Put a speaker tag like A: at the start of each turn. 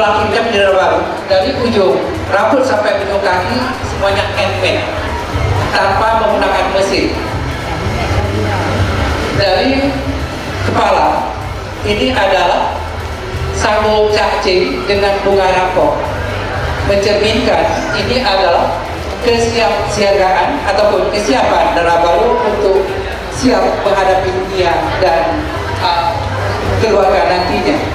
A: melahirkan darah baru dari ujung rambut sampai ujung kaki semuanya handmade tanpa menggunakan mesin. Dari kepala ini adalah sambal cacing dengan bunga rampok, mencerminkan ini adalah kesiapsiagaan ataupun kesiapan darah baru untuk siap menghadapi dunia dan keluarga nantinya.